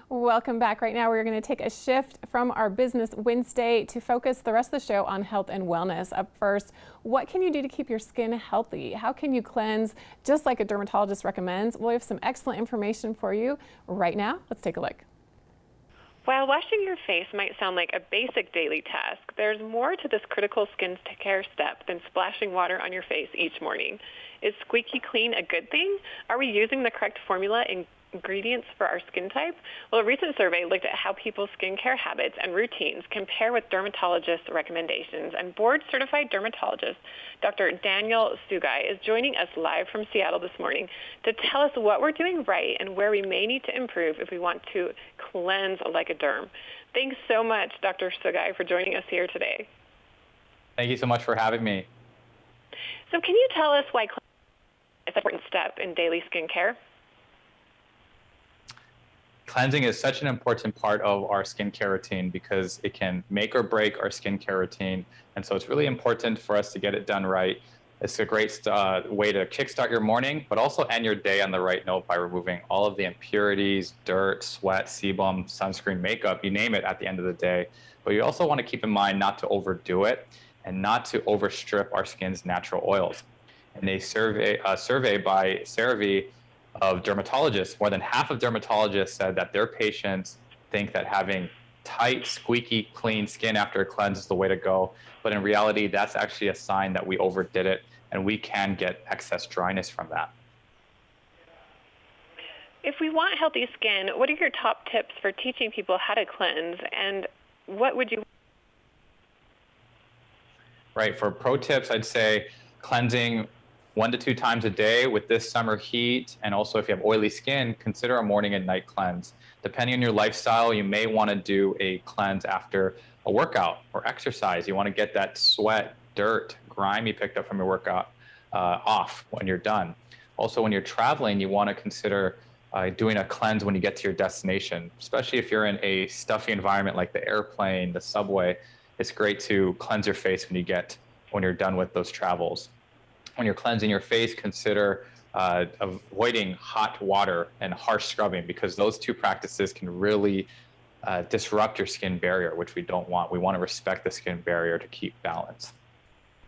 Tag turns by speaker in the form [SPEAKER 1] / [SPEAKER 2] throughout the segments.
[SPEAKER 1] Welcome back. Right now, we're going to take a shift from our Business Wednesday to focus the rest of the show on health and wellness. Up first, what can you do to keep your skin healthy? How can you cleanse just like a dermatologist recommends? Well, we have some excellent information for you right now. Let's take a look.
[SPEAKER 2] While washing your face might sound like a basic daily task, there's more to this critical skin care step than splashing water on your face each morning. Is squeaky clean a good thing? Are we using the correct formula and ingredients for our skin type? Well, a recent survey looked at how people's skincare habits and routines compare with dermatologist recommendations, and board-certified dermatologist Dr. Daniel Sugai is joining us live from Seattle this morning to tell us what we're doing right and where we may need to improve if we want to cleanse like a derm. Thanks so much, Dr. Sugai, for joining us here today.
[SPEAKER 3] Thank you so much for having me.
[SPEAKER 2] So can you tell us why cleansing is an important step in daily skincare?
[SPEAKER 3] Cleansing is such an important part of our skincare routine because it can make or break our skincare routine. And so it's really important for us to get it done right. It's a great way to kickstart your morning, but also end your day on the right note by removing all of the impurities, dirt, sweat, sebum, sunscreen, makeup, you name it at the end of the day. But you also want to keep in mind not to overdo it and not to overstrip our skin's natural oils. In a survey by CeraVe of dermatologists, more than half of dermatologists said that their patients think that having tight, squeaky, clean skin after a cleanse is the way to go. But in reality, that's actually a sign that we overdid it, and we can get excess dryness from that.
[SPEAKER 2] If we want healthy skin, what are your top tips for teaching people how to cleanse, and what would you?
[SPEAKER 3] Right, for pro tips, I'd say cleansing 1 to 2 times a day with this summer heat, and also if you have oily skin, consider a morning and night cleanse. Depending on your lifestyle, you may want to do a cleanse after a workout or exercise. You want to get that sweat, dirt, grime you picked up from your workout off when you're done. Also, when you're traveling, you want to consider doing a cleanse when you get to your destination, especially if you're in a stuffy environment like the airplane, the subway. It's great to cleanse your face when you're done with those travels. When you're cleansing your face, consider avoiding hot water and harsh scrubbing, because those two practices can really disrupt your skin barrier, which we don't want. We want to respect the skin barrier to keep balance.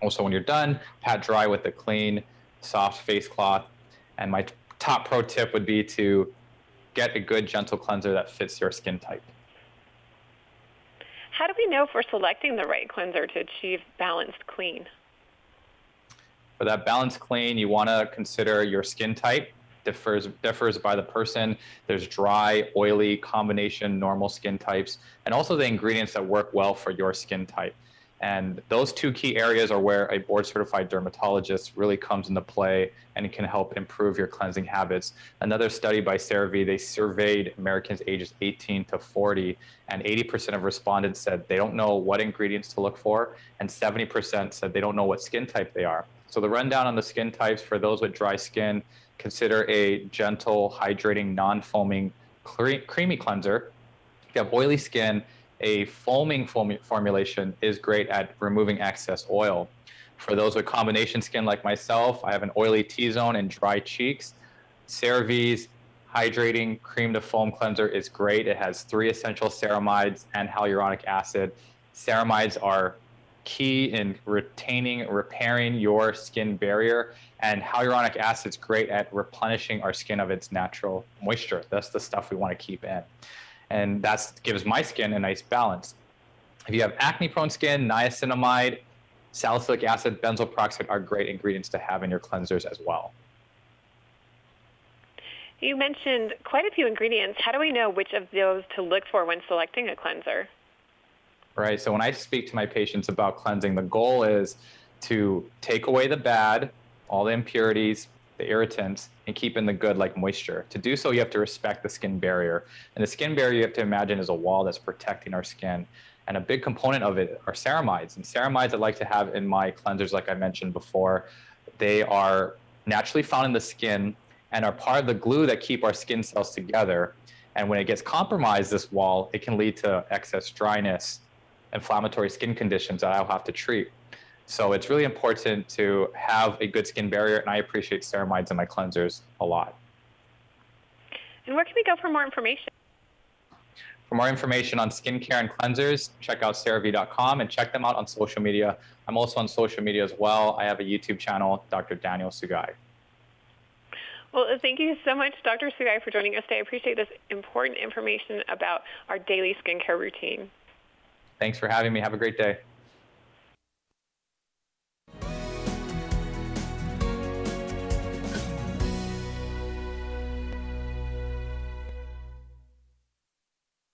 [SPEAKER 3] Also, when you're done, pat dry with a clean, soft face cloth. And my top pro tip would be to get a good, gentle cleanser that fits your skin type.
[SPEAKER 2] How do we know if we're selecting the right cleanser to achieve balanced clean?
[SPEAKER 3] For that balanced clean, you want to consider your skin type. Differs by the person. There's dry, oily, combination, normal skin types, and also the ingredients that work well for your skin type. And those two key areas are where a board-certified dermatologist really comes into play and can help improve your cleansing habits. Another study by CeraVe, they surveyed Americans ages 18 to 40, and 80% of respondents said they don't know what ingredients to look for, and 70% said they don't know what skin type they are. So the rundown on the skin types: for those with dry skin, consider a gentle, hydrating, non-foaming, creamy cleanser. If you have oily skin, a foaming formulation is great at removing excess oil. For those with combination skin like myself, I have an oily T-zone and dry cheeks. CeraVe's hydrating cream to foam cleanser is great. It has 3 essential ceramides and hyaluronic acid. Ceramides are key in repairing your skin barrier, and hyaluronic acid is great at replenishing our skin of its natural moisture. That's the stuff we want to keep in, and that gives my skin a nice balance. If you have acne-prone skin, niacinamide, salicylic acid, benzoyl peroxide are great ingredients to have in your cleansers as well.
[SPEAKER 2] You mentioned quite a few ingredients. How do we know which of those to look for when selecting a cleanser?
[SPEAKER 3] Right, so when I speak to my patients about cleansing, the goal is to take away the bad, all the impurities, the irritants, and keep in the good, like moisture. To do so, you have to respect the skin barrier. And the skin barrier, you have to imagine, is a wall that's protecting our skin. And a big component of it are ceramides. And ceramides I like to have in my cleansers, like I mentioned before. They are naturally found in the skin and are part of the glue that keep our skin cells together. And when it gets compromised, this wall, it can lead to excess dryness, inflammatory skin conditions that I'll have to treat. So it's really important to have a good skin barrier, and I appreciate ceramides in my cleansers a lot.
[SPEAKER 2] And where can we go for more information?
[SPEAKER 3] For more information on skincare and cleansers, check out CeraVe.com and check them out on social media. I'm also on social media as well. I have a YouTube channel, Dr. Daniel Sugai.
[SPEAKER 2] Well, thank you so much, Dr. Sugai, for joining us today. I appreciate this important information about our daily skincare routine.
[SPEAKER 3] Thanks for having me. Have a great day.